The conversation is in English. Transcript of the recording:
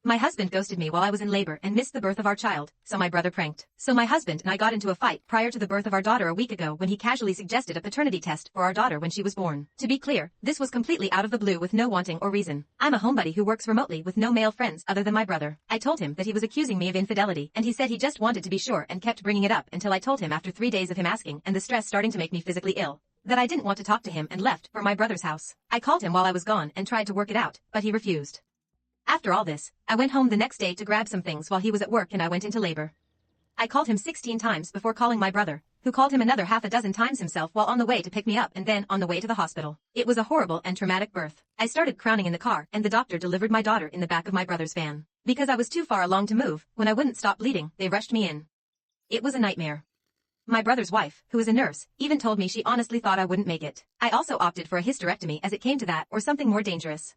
My husband ghosted me while I was in labor and missed the birth of our child, so my brother pranked. So my husband and I got into a fight prior to the birth of our daughter a week ago when he casually suggested a paternity test for our daughter when she was born. To be clear, this was completely out of the blue with no wanting or reason. I'm a homebody who works remotely with no male friends other than my brother. I told him that he was accusing me of infidelity, and he said he just wanted to be sure and kept bringing it up until I told him after 3 days of him asking and the stress starting to make me physically ill, that I didn't want to talk to him and left for my brother's house. I called him while I was gone and tried to work it out, but he refused. After all this, I went home the next day to grab some things while he was at work and I went into labor. I called him 16 times before calling my brother, who called him another half a dozen times himself while on the way to pick me up and then on the way to the hospital. It was a horrible and traumatic birth. I started crowning in the car and the doctor delivered my daughter in the back of my brother's van. Because I was too far along to move, when I wouldn't stop bleeding, they rushed me in. It was a nightmare. My brother's wife, who is a nurse, even told me she honestly thought I wouldn't make it. I also opted for a hysterectomy as it came to that or something more dangerous.